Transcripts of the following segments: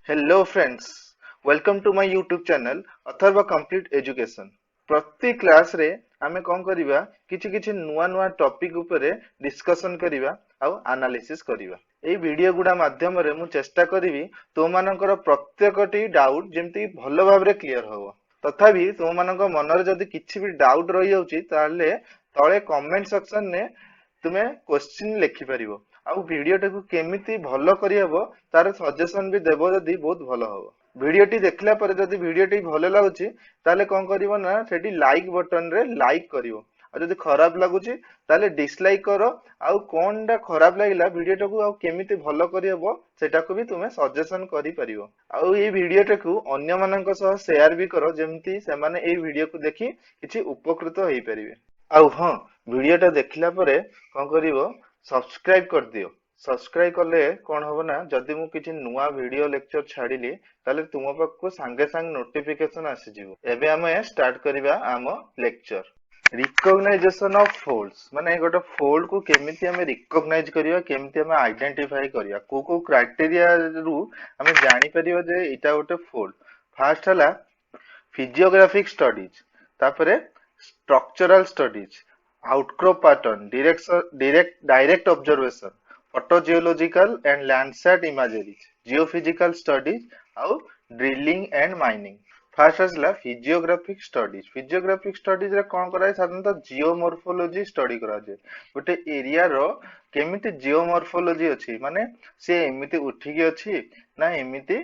Hello friends, welcome to my YouTube channel Atharva Complete Education. प्रति class रे आमे कोन करिवा किछि किछि नुवा नुवा टॉपिक ऊपर डिस्कशन करिवा आउ एनालिसिस करिवा। एई वीडियो गुडा माध्यम रे मु चेष्टा करिवि तो मानकर प्रत्येकटी डाउट जेमति भलो भाबरे क्लियर होबो। तथापि तो मानक मन रे जदी किछि भी डाउट रहि जाउची ताले तळे कमेंट सेक्शन ने तुमे क्वेश्चन लिखि परिबो। आउ वीडियो टाकू केमिति भलो करियबो तार सजेशन भी देबो जदी बहुत भलो होबो। वीडियो टी देखला पर जदी वीडियो टी भलो लागुची ताले कोन करिवो ना सेठी लाइक बटन रे लाइक करिवो। आ जदी खराब लागुची ताले डिसलाइक करो आउ कोनडा खराब लागिला वीडियो टाकू आउ केमिति भलो करियबो सेटाकू भी तुमे सजेशन करि परिबो। आउ ए वीडियो टाकू अन्य मानक सह शेयर भी करो जेमति से माने ए वीडियो को देखि किछि उपकृत होई परिबे। आउ हां वीडियो टा देखला परे कोन करिवो सब्सक्राइब कर दियो। सब्सक्राइब कले कोन होबो ना जदी मु किछि नुवा वीडियो लेक्चर छाडिली ताले तुम पाखको संगे संग नोटिफिकेशन आसी जिवो। एबे हमें स्टार्ट करिबा आमो लेक्चर। रिकॉग्नाइजेशन ऑफ फोल्ड्स माने गोटे फोल्ड को केमिति हमें रिकॉग्नाइज करिया केमिति हमें आइडेंटिफाई करिया को क्राइटेरिया रु हमें जानि परिबो जे इटा गोटे फोल्ड। फर्स्ट हला फिजियोग्राफिक स्टडीज तापरे structural studies outcrop pattern direct observation photogeological and landsat imageries geophysical studies ଆଉ drilling and mining। फास्ट आसला फिजियोग्राफिक स्टडीज। फिजियोग्राफिक स्टडीज रे कोन कराय साधारणतः जियोमॉर्फोलॉजी स्टडी करा जाय। गोटे एरिया रो केमिति जियोमॉर्फोलॉजी अछि माने से एमिति उठिकी अछि ना एमिति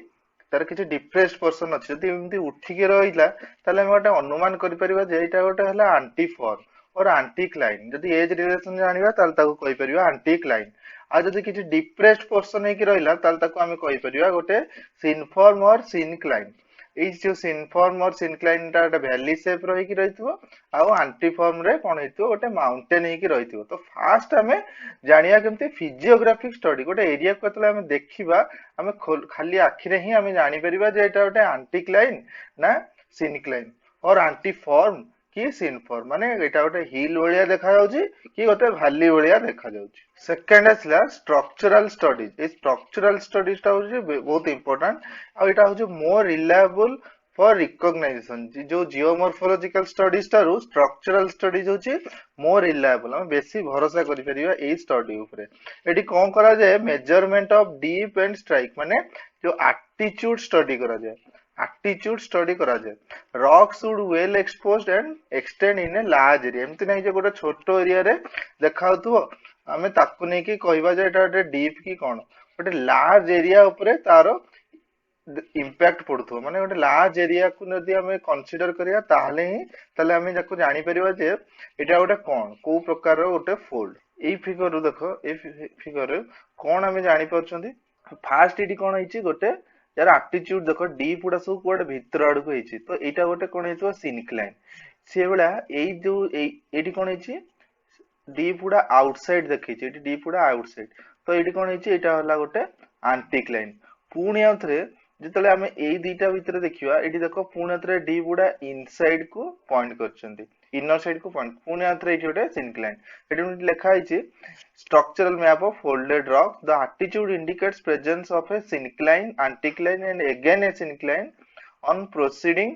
तार किछि डिप्रेस्ड पर्सन अछि। जदि एमिति उठिकी रहिला ताले हम गोटे अनुमान करि परिबा जे एटा गोटे हला एंटीफॉर्म और एंटीक्लाइन। जदि एज रिलेशन जानिबा ताल ताको कहि परिबा एंटीक्लाइन। आ जदि किछि डिप्रेस्ड पर्सन हेकि रहिला ताल ताको आमे कहि परिबा गोटे सिनफॉर्म और सिनक्लाइन। एई जो सिनफॉर्म और सिनक्लाइन टा वैली शेप रहिकी रहितबो आउ एंटीफॉर्म रे कोन हेतु गोटे माउंटेन हेकि रहितबो। तो फास्ट हमें जानिया केमते फिजियोग्राफिक स्टडी गोटे एरिया को तले हमें देखिबा हमें खाली आखि रे ही हमें जानि परिबा जे एटा गोटे एंटीक्लाइन ना सिनक्लाइन और एंटीफॉर्म कि सिनफॉर्म माने एटा गोटे हिल भलिया देखा जाउची कि गोटे वैली भलिया देखा जाउची। सेकंड आसला स्ट्रक्चरल स्टडीज। ए स्ट्रक्चरल स्टडीज टा होची बहुत इंपोर्टेंट आ एटा होची मोर रिलायबल फॉर रिकॉग्नाइजेशन। जो जियोमॉर्फोलॉजिकल स्टडीज टारू स्ट्रक्चरल स्टडीज होची मोर रिलायबल। हम बेसी भरोसा करि परिबा ए स्टडी ऊपर। एटी कोन करा जाय measurement of deep and strike माने जो एल्टीट्यूड स्टडी करा जाय। एल्टीट्यूड स्टडी करा जाय। Rock should well exposed and extend in a large area. एमति नै जे गोटे छोटो एरिया रे देखाउथुबो आमे ताकू नै कि कहबा जे एटा गोटे डीप की कोन गोटे लार्ज एरिया ऊपर तारो इम्पैक्ट पड़ुथो माने गोटे लार्ज एरिया को यदि हमें कंसीडर करिया ताले ही ताले हमें जाको जानि परिबा जे एटा गोटे कोन को प्रकार रो गोटे फोल्ड। एई फिगर रो देखो ए फिगर रे कोन हमें जानि परछंती। फास्ट एटी कोन हिची गोटे यार एल्टीट्यूड देखो डीप उडा सब कोड भीतर आड़ को हिची। तो एटा गोटे कोन हिचो सिनक्लाइन। से बेला एई जो एटी कोन हिची डीप उडा आउटसाइड देखिछि एटी डीप उडा आउटसाइड। तो एटी कोन हिची एटा हला गोटे एंटीक्लाइन। पुणी आउथरे जितले हमें एई दीटा भितर देखिबा एटी देखो पुणी आउथरे डीप उडा इनसाइड को पॉइंट करछंती इनर साइड को पॉइंट। पुणी आउथरे एटी गोटे सिनक्लाइन। एटी लिखा हिची structural map of folded rocks. The altitude indicates presence of a syncline, anticline and again a syncline on proceeding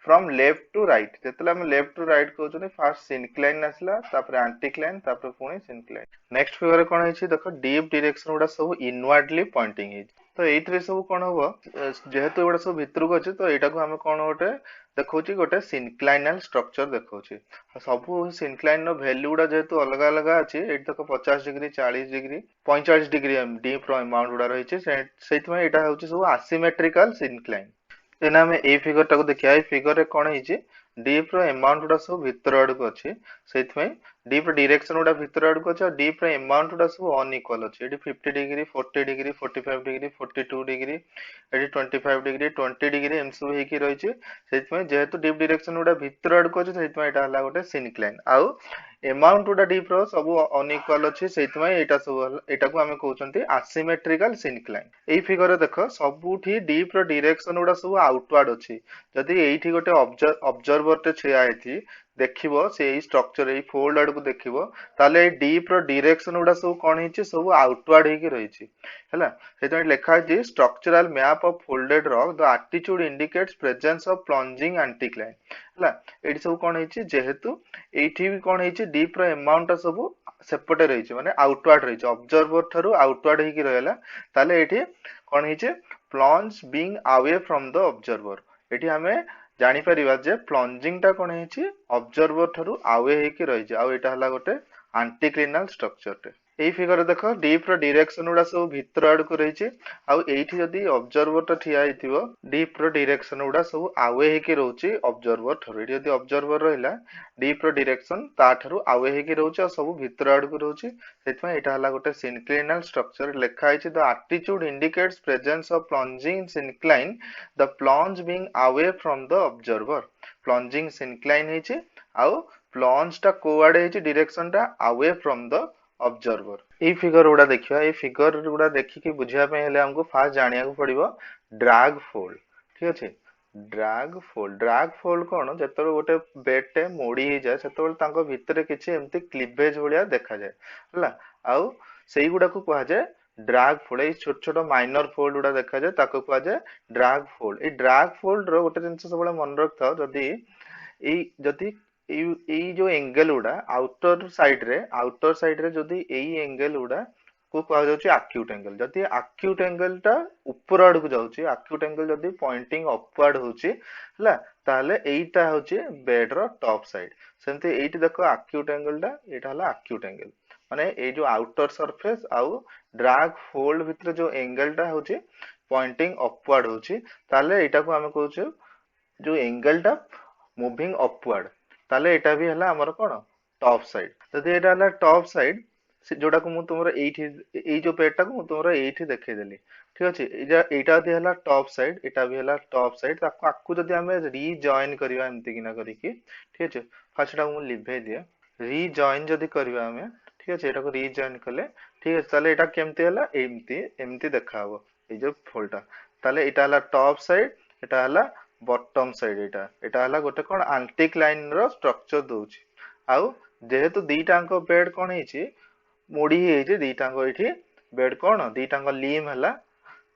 from left to right। जेतले हम left to right कहउछनी first सिनक्लाइन आसला तापर anticline तापर पुनी सिनक्लाइन। Next figure कोन हिची देखो deep direction उडा सब inwardly Poynting हिची। तो एइथरे सब कोन होबो जेहेतु एडा सब भितर को अछि तो एटा को हम कोन गोटे देखौची गोटे सिनक्लाइनल स्ट्रक्चर देखौची। सब सिनक्लाइन नो वैल्यू उडा जेहेतु अलग अलग अछि एट तक 50 डिग्री 40 डिग्री 45 डिग्री डीप रो अमाउंट उडा रहिछि सेइतमे एटा होछि सब एसिमेट्रिकल सिनक्लाइन। एना में ए फिगर टाको देखिया ए फिगर रे कोन हिची डीप रो अमाउंट उडा सब भितर आड़ को अछि सेइतमे डीप डायरेक्शन उडा भितर आड़ को अछि और डीप रो अमाउंट उडा सब अनइक्वल अछि। At 50 degree 40 degree 45 degree 42 degree at 25 degree 20 degree एम सब हेकी रहिछि। सेइतमे जेहेतु डीप डायरेक्शन उडा भितर आड़ को अछि सेइतमे एटा हला गोटे सिनक्लाइन। आउ अमाउंट उडा डीप रो सब अनइक्वल अछि सेइतमे एटा सब एटा को हमें कहउचंती एसिमेट्रिकल सिनक्लाइन। एई फिगर रे देखो सबुठी डीप रो डायरेक्शन उडा सब आउटवर्ड अछि। जदि एइठी गोटे ऑब्जर्वर टे छिया हेथि देखिबो से एई स्ट्रक्चर एई फोल्ड आड़ को देखिबो ताले एई डीप रो डायरेक्शन उडा सब कोन हिची सब आउटवर्ड हेकी रहिची हैला सेतो लिखा हिची structural map of folded rock the altitude indicates presence of plunging anticline हैला एडी सब कोन हिची जेहेतु एठी भी कोन हिची डीप रो अमाउंट सब सेपटे रहिची माने आउटवर्ड रहिची ऑब्जर्वर थारु आउटवर्ड हेकी रहला ताले एठी कोन हिची plunge being away from the observer एठी हमें जानी परिबा जे प्लंजिंग टा कोन हेची ऑब्जर्वर थारु अवे हेकी रहिची आ एटा हला गोटे एंटीक्लिनल स्ट्रक्चर टे एई फिगर देखो डीप रो डायरेक्शन उडा सब भितर आड़ को रहिची आ एठी जदी ऑब्जर्वर टा ठिया हिथिबो डीप रो डायरेक्शन उडा सब अवे हेकी रहउची ऑब्जर्वर थारु एठी जदी ऑब्जर्वर रहिला डीप रो डायरेक्शन ता थारु अवे हेकी रहउची आ सब भितर आड़ को रहउची सेतमा एटा हला गोटे सिनक्लिनल स्ट्रक्चर लेखा हिची the altitude indicates presence of plunging syncline the plunge being away from the observer plunging syncline हिची आ प्लंज टा कोआडे हिची डायरेक्शन टा अवे फ्रॉम द ऑब्जर्वर ए फिगर उडा देखिबा ए फिगर उडा देखि कि बुझिया पे हेले हमको फास्ट जानिया को पड़िबो ड्रैग फोल्ड ठीक अछि ड्रैग फोल्ड कोन जतरो गोटे बेड टे मोडी हे जाय सेतोल तांको भितरे किछि एम्ति क्लीवेज भलिया देखा जाय हला आउ सेई गुडा को कहा जाय ड्रैग फोल्ड ए छोट छोट माइनर फोल्ड उडा देखा जाय ताको कहा जाय ड्रैग फोल्ड ए ड्रैग फोल्ड रो गोटे जिंस सबले मन रखथाओ जदी এই जो एंगल उडा आउटर साइड रे जदी एई एंगल उडा को कहा जाउची एक्यूट एंगल जदी एक्यूट एंगल टा ऊपर आड़ को जाउची एक्यूट एंगल जदी पॉइंटिंग अपवर्ड होची हला ताले एईटा होची बेड रो टॉप साइड सेंते एईटी देखो एक्यूट एंगल टा एटा हला एक्यूट एंगल माने ए जो आउटर सरफेस आउ ड्रैग फोल्ड भितर जो एंगल टा होची पॉइंटिंग अपवर्ड होची ताले एटा को हम कहउछु जो एंगल टा मूविंग अपवर्ड ताले एटा भी हला हमर कोन टॉप साइड जदी एटा हला टॉप साइड जोडा को मु तुमरा एई जो पेटा को मु तुमरा एठी देखै देली ठीक अछि एटा दे हला टॉप साइड एटा भी हला टॉप साइड ताको आकु जदी हमें रीजॉइन करिवा एम्ति किना करी कि ठीक अछि फर्स्ट टा मु लिभे दिए रीजॉइन जदी करिवा हमें ठीक अछि एटा को रीजॉइन कले ठीक अछि ताले एटा केमति हला एम्ति देखाबो ए जो फोल्डा ताले एटा हला टॉप साइड एटा हला बॉटम साइड एटा हला गोटे कोन एंटीक्लाइन रो स्ट्रक्चर दोउची आउ जेहेतु दीटांको बेड कोन हेची मोडी हेची दीटांको एठी बेड कोन दीटांको लीम हला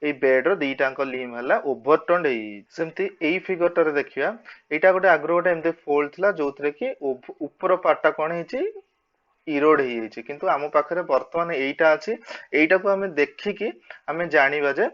ए बेड रो दीटांको लीम हला ओवरटर्न हेई सेमती एई फिगर टर देखिया एटा गोटे आग्रो गोटे एमते फोल्ड थला जोथरे कि ऊपर पार्टा कोन हेची इरोड हेची किंतु आमो पाखरे वर्तमान एईटा अछि एईटा को हमें देखि कि हमें जानिबा जे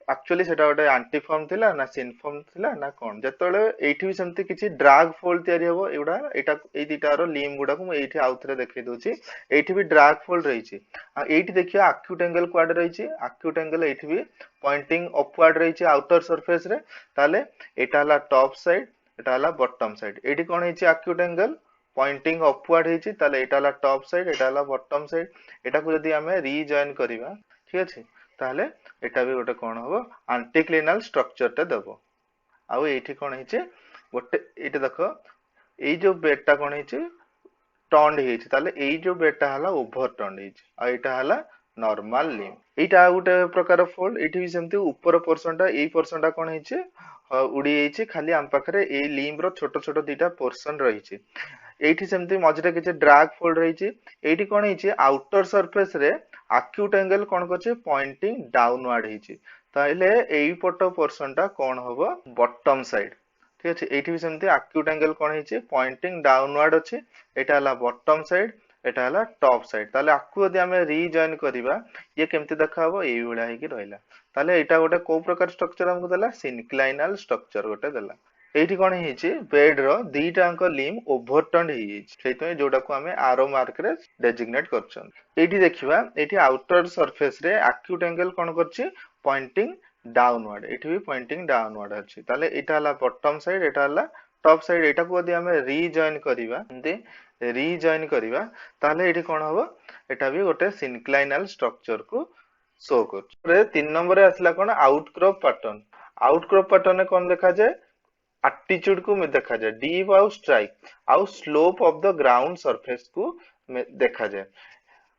एक्चुअली सेटा गोटे एंटीफॉर्म थिला ना सिनफॉर्म थिला ना कोन जतले एठी भी सेमती किछि ड्रैग फोल्ड तयारी हबो एउडा एटा ए दिटारो लीम गुडा को एठी आउथरे देखै दोछि एठी भी ड्रैग फोल्ड रहिछि आ एठी देखिया एक्यूट एंगल क्वाड रहिछि एक्यूट एंगल एठी भी पॉइंटिंग अपवर्ड रहिछि आउटर सरफेस रे ताले एटा हला टॉप साइड एटा हला बॉटम साइड एठी कोन हिछि एक्यूट एंगल पॉइंटिंग अपवर्ड हिछि ताले एटा हला टॉप साइड एटा हला बॉटम साइड एटा को जदी हमें रीजॉइन करिवा ठीक अछि ताले एटा भी गोटे कोन हबो एंटीक्लिनल स्ट्रक्चर टे देबो आउ एठी कोन हिचे गोटे एटा देखो एई जो बेडटा कोन हिचे टर्न हिचे ताले एई जो बेडटा हला ओवर टर्न हिचे आ एटा हला नॉर्मल लीम एटा गोटे प्रकार फोल्ड एठी भी सेमती ऊपर पोर्शन टा एई पोर्शन टा कोन हिचे उडी हिचे खाली हम पाखरे एई लीम रो छोटो छोटो दीटा पोर्शन रहिचे एठी सेमती मझरे किछ ड्रैग फोल्ड रहिचे एठी कोन हिचे आउटर सरफेस रे एक्यूट एंगल कोन करचे पॉइंटिंग डाउनवर्ड हिची ताइले एई पटो पोर्शन टा कोन होबो बॉटम साइड ठीक अछि एठी भी सेमती एक्यूट एंगल कोन हिची पॉइंटिंग डाउनवर्ड अछि एटा हला बॉटम साइड एटा हला टॉप साइड ताले आकु यदि हमें रीजॉइन करिवा ये केमति देखाबो एई उडा हे कि रहइला ताले एटा गोटे को प्रकार स्ट्रक्चर हमको देला सिनक्लाइनल स्ट्रक्चर गोटे देला एठी कोन हिची बेड रो दीटांक लीम ओवरटर्न हिची सेतय जोडा को हमें आरो मार्क रे डेजिग्नेट करछन एठी देखिबा एठी आउटर सरफेस रे एक्यूट एंगल कोन करछि पॉइंटिंग डाउनवर्ड एठी भी पॉइंटिंग डाउनवर्ड अछि ताले एटा हला बॉटम साइड एटा हला टॉप साइड एटा को यदि हमें रीजॉइन करिवा ताले एठी कोन हबो एटा भी गोटे सिनक्लाइनल स्ट्रक्चर को शो करछ रे 3 नंबर रे आसला कोन आउटक्रॉप पैटर्न कोन देखा जाय एटीट्यूड को में देखा जाए डीप आउ स्ट्राइक आउ slope of the ground surface को देखा जाए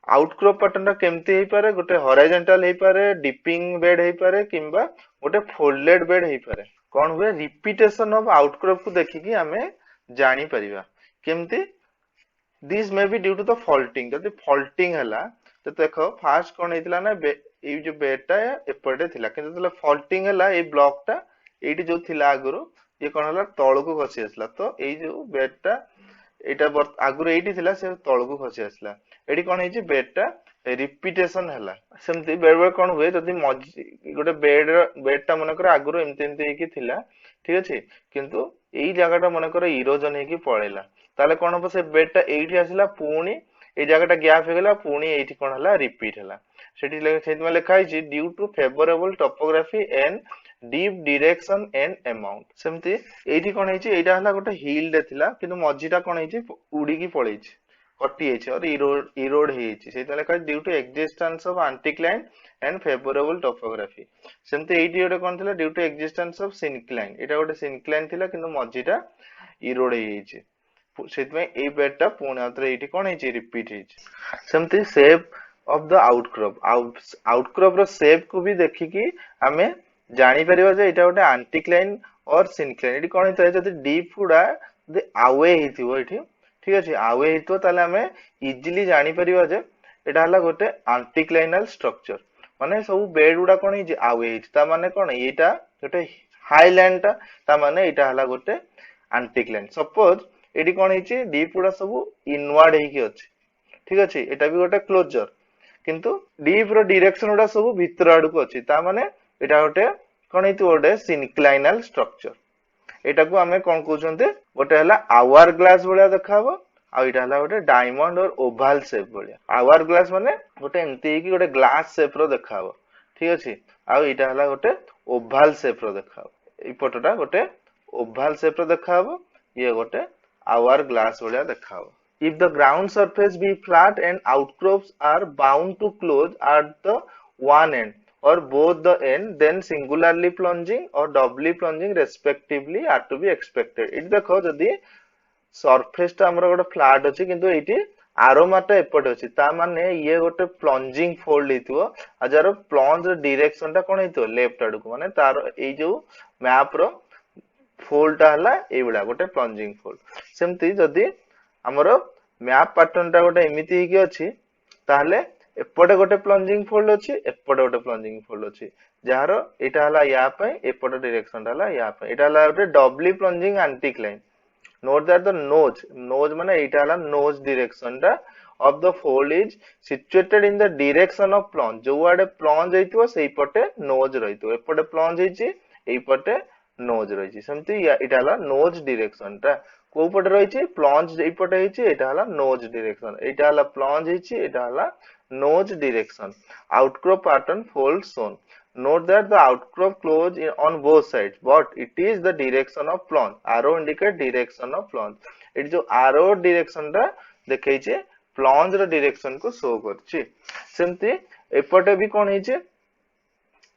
आउटक्रॉप पैटर्न केमती हे पारे गोटे हॉरिजॉन्टल हे पारे डिपिंग बेड हे पारे किंबा गोटे फोल्डेड बेड हे पारे कोन हुए रिपीटेशन ऑफ आउटक्रॉप को देखि कि हमें जानि परिबा केमती this may be due to the faulting जदि फॉल्टिंग हला तो देखो फास्ट कोन हेतिला ना ए जो बेडटा एपटे थिला किंतु तले फॉल्टिंग हला ए ब्लॉक टा एठी जो थिला आगुरो ये कोन हला तळको खसी आसला तो ए जो बेडटा एटा आगुरो एठी थिला से तळको खसी आसला एठी कोन हेची बेडटा रिपीटेशन हला सेमती बेड बेड कोन हुए जदि गोटे बेडटा मन कर आगुरो एमते एमते हेकी थिला ठीक अछि किंतु एई जगहटा मन कर इरोजन हेकी पळेला ताले कोन हो से बेडटा एठी आसिला पुणी ए जगहटा गैप हेगला पुणी एठी कोन हला रिपीट हला सेठी सेठी लिखा है due to favourable topography and dip direction and amount सेमती एठी कोन हेची एटा हला गोटे हिल दे थिला किंतु मझीटा कोन हेची उडी की पळेची कटि हेची और इरोड हेची सेठी लिखा है due to existence of anticline and favourable topography सेमती एठी गोटे कोन थिला due to existence of syncline एटा गोटे सिनक्लाइन थिला किंतु मझीटा इरोड हेची सेतमे ए बेडटा पुणी आउतरे एठी कोन हेची रिपीट हेची सेमती शेप ऑफ द आउटक्रॉप रो शेप को भी देखि कि हमें जानी परिबा जे एटा गोटे एंटीक्लाइन और सिनक्लाइन एठी कोन हेतै जदि डीप गुडा जदि आवे हेतिबो एठी ठीक अछि आवे हेतिबो ताले हमें इजीली जानी परिबा जे एटा हला गोटे एंटीक्लाइनल स्ट्रक्चर माने सब बेड गुडा कोन हेछि आवे हेछि ता माने कोन एटा गोटे हाईलैंड ता माने एटा हला गोटे एंटीक्लाइन सपोज एठी कोन हेछि डीप गुडा सब इनवर्ड हेकि अछि ठीक अछि एटा भी गोटे क्लोजर किंतु डीप रो डायरेक्शन गुडा सब भितर आडू को अछि ता माने एटा गोटे कोन हेतु गोटे सिनक्लाइनल स्ट्रक्चर एटा को हमें कोन कहउछन्ते गोटे हला आवर ग्लास भलिया देखाबो आ एटा हला गोटे डायमंड और ओवल शेप भलिया आवर ग्लास माने गोटे एंती कि गोटे ग्लास शेप रो देखाबो ठीक अछि आ एटा हला गोटे ओवल शेप रो देखाबो ए फोटोटा गोटे ओवल शेप रो देखाबो ये गोटे आवर ग्लास भलिया देखाबो if the ground surface be flat and outcrops are bound to close at the one end or both the end then singularly plunging or doubly plunging respectively are to be expected it देखो जदी surface टा हमर गोटे flat अछि किंतु एठी आरो माटा एपट अछि ता माने ये गोटे प्लंजिंग फोल्ड हेतिबो आ जार प्लंज डायरेक्शन टा कोन हेतिबो लेफ्ट आडू को माने तार ए जो मैप रो फोल्ड टा हला ए बिला गोटे प्लंजिंग फोल्ड सेमती जदी हमरो मैप पैटर्न टा गोटे एमिति हेकी अछि ताहले एपटे गोटे प्लंजिंग फोल्ड अछि एपटे गोटे प्लंजिंग फोल्ड अछि जहार एटा हला या पे एपटे डायरेक्शन हला या पे एटा हला गोटे doubly plunging anticline note that the nose माने एटा हला नोज डायरेक्शन टा of the fold is situated in the direction of plunge जो आडे प्लंज हेतिबो सेही पटे नोज रहितो एपटे प्लंज हेछि एई पटे नोज रहिछि सेमति एटा हला नोज डायरेक्शन टा को पटे रहिछि प्लंज एई पटे हेछि एटा हला नोज डायरेक्शन एटा हला प्लंज हेछि एटा हला nose direction outcrop pattern fold shown note that the outcrop close on both sides but it is the direction of plunge arrow indicate direction of plunge eighty जो arrow direction टा देखैछि plunge रो direction को show करछि सेमति एपटे भी कोन हेछि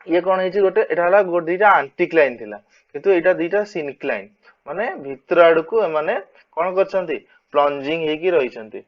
ये कोन हेछि गोटे एटा हला गोडीटा anticline थिला किंतु एटा दीटा सिनक्लाइन माने भितर आडू को माने कोन करछन्ती प्लंजिंग हेकी रहिछन्ती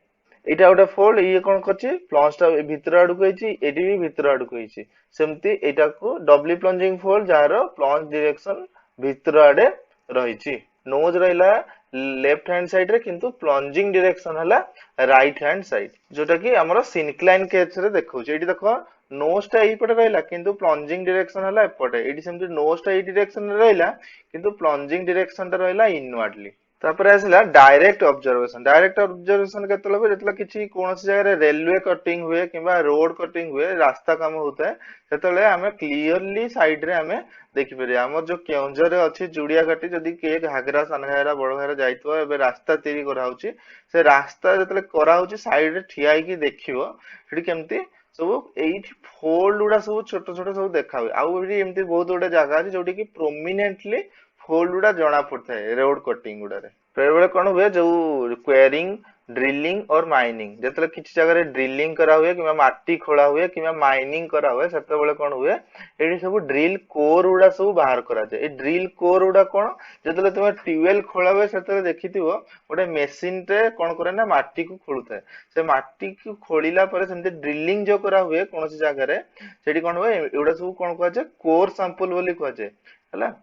एटा गोटे फोल्ड ये कोन करछि प्लंज टा भितर आडू को हेछि एटी भी भितर आडू को हेछि सेमति एटा को डबली प्लंजिंग फोल्ड जारो प्लंज डायरेक्शन भितर आडे रहिछि नोज रहिला लेफ्ट हैंड साइड रे किंतु प्लंजिंग डायरेक्शन हला राइट हैंड साइड जोटा कि हमरो सिनक्लाइन केस रे देखौ छै एटी देखो नोज टा एई पटे रहला किंतु प्लंजिंग डायरेक्शन हला एपटे एटी सेमति नोज टा एई डायरेक्शन रे रहला किंतु प्लंजिंग डायरेक्शन टा रहला इनवर्डली तापर आसिला डायरेक्ट ऑब्जर्वेशन केतले बे जेतला किछि कोनसी जगह रे रेलवे कटिंग हुए किबा रोड कटिंग हुए रास्ता काम होता है सेतले हमें क्लियरली साइड रे हमें देखि परिया हमर जो केउंझर रे अछि जुडिया घाटी जदी के घागरा सानघागरा बड़घागरा जाइतो एबे रास्ता तैयारी करा होछि से रास्ता जेतले करा होछि साइड रे ठियाई की देखिबो सेठी केमती सब एठी फोल्ड उडा सब छोट छोट सब देखा हुए आउ एठी एमती बहुत उडा जगह अछि जोटी कि प्रोमिनेंटली फोल्ड उडा जणा पड़ता है रोड कटिंग उडा रे बेले कोन हुए जो क्वेरिंग ड्रिलिंग और माइनिंग जेतले किछि जगह रे ड्रिलिंग करा हुए किबा माटी खोला हुए किबा माइनिंग करा हुए सेते बेले कोन हुए एठी सब ड्रिल कोर उडा सब बाहर करा जाय ए ड्रिल कोर उडा कोन जेतले तुमे ट्यूबवेल खोला हुए सेते देखिथिबो ओडे मशीन रे कोन करे ना माटी को खोलुता है से माटी को खोलिला परे सेते ड्रिलिंग जो करा हुए कोनसी जगह रे सेठी कोन हुए एडा सब कोन कहै छै कोर सैंपल बोली कहै छै हला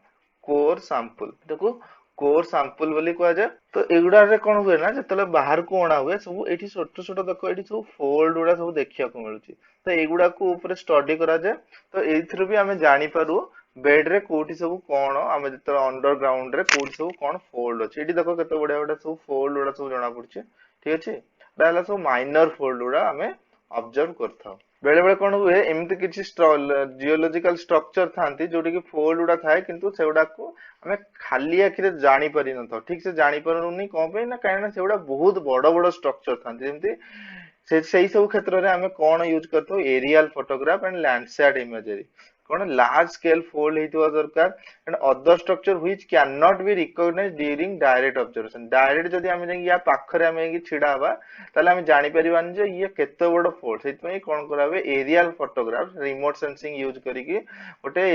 कोर सैंपल देखो कोर सैंपल बोली कह जाए। तो एगुड़ा रे कोन हुए ना जतले बाहर को अणा हुए सब एठी छोट छोट देखो एठी सब फोल्ड गुड़ा सब देखिया को मिलुची। तो एगुड़ा को ऊपर स्टडी करा जाए। तो एथिरो भी हमें जानि पारू बेड रे कोठी सब कोन हमें जत अंडरग्राउंड रे कोठी सब कोन फोल्ड अछि। एठी देखो केते बडा बडा सब फोल्ड गुड़ा सब जणा पड़छे। ठीक अछि ताला सब माइनर फोल्ड गुड़ा हमें ऑब्जर्व करथाउ। बेले बेले कोन हुए एमती किछि जियोलॉजिकल स्ट्रक्चर थांती जोटी कि फोल्ड गुड़ा थाए किंतु सेगुड़ा को हमें खाली आखिरे जानि पारि न था। ठीक से जानि पारुनी कोन पे ना कारण सेगुड़ा बहुत बड़ बड़ स्ट्रक्चर थांती। जेमती सेही सब क्षेत्र रे हमें कोन यूज करथो aerial photograph and Landsat imagery. कोन लार्ज स्केल फोल्ड हेतुवा दरकार and other structure which can not be recognised during direct observation. Direct जदी हमें या पाखरे हमें छिडा हवा ताले हमें जानि परिबान जे ये केते बड़ फोल्ड। सेति में कोन करावे aerial photograph remote sensing use करिकि ओटे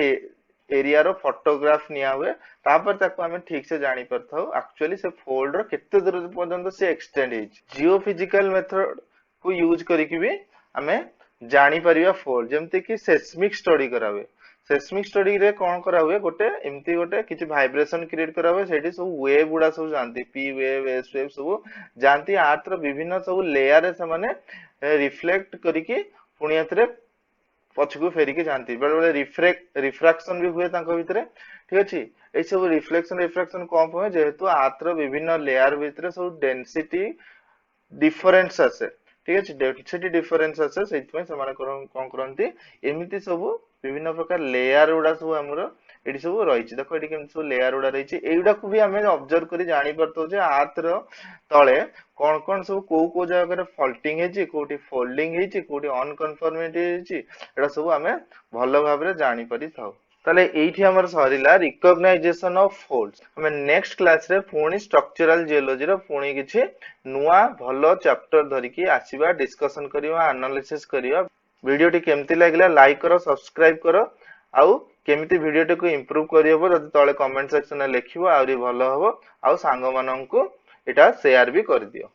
एरिया रो फोटोग्राफ निया हुए तापर ताको हमें ठीक से जानि परथाउ एक्चुअली से फोल्ड रो केते दूर पर्यंत से एक्सटेंड हेछि। जियोफिजिकल मेथड को यूज करिकि भी हमें जानि परिबा फोल्ड जेमति कि सेस्मिक स्टडी करावे। सेस्मिक स्टडी रे कोन करा हुए गोटे एमती गोटे किछि वाइब्रेशन क्रिएट करा हुए सेठी सब वेव गुडा सब जानती पी वेव एस वेव सब जानती अर्थ रो विभिन्न सब लेयर रे से माने रिफ्लेक्ट करिकि पुणी एथरे पछकु फेरिके जानती। बेले बेले रिफ्रैक्शन भी हुए तांको भितरे। ठीक अछि ए सब रिफ्लेक्शन रिफ्रैक्शन कम होय जेहेतु अर्थ रो विभिन्न लेयर भितरे सब डेंसिटी डिफरेंस आसे। ठीक अछि डेंसिटी डिफरेंस आसे सेति में समान कोन करंती एमिति सब विभिन्न प्रकार लेयर गुडा सब हमरो एठी सब रहिछि। देखो एठी केम सब लेयर गुडा रहिछि एगुडा को भी हमें ऑब्जर्व करी जानि परतो जे अर्थ रो तळे कोन कोन सब को जगह रे फॉल्टिंग हेछि कोठी फोल्डिंग हेछि कोठी अनकन्फर्मिटी हेछि एडा सब हमें भलो भाबरे जानि परि थाउ। ताले एठी हमर सरिला रिकॉग्नाइजेशन ऑफ फोल्ड्स। हमें नेक्स्ट क्लास रे पुणी स्ट्रक्चरल जियोलॉजी रो पुणी किछि नुआ भलो चैप्टर धरिकी आसीबा डिस्कशन करिवा एनालिसिस करिवा। वीडियो टी केमती लागला लाइक करो सब्सक्राइब करो आउ केमिति वीडियो टी को इंप्रूव करियबो जदि तळे कमेंट सेक्शन रे लेखिबो आउरी भलो हबो आउ सांग माननकु एटा शेयर भी कर दियो।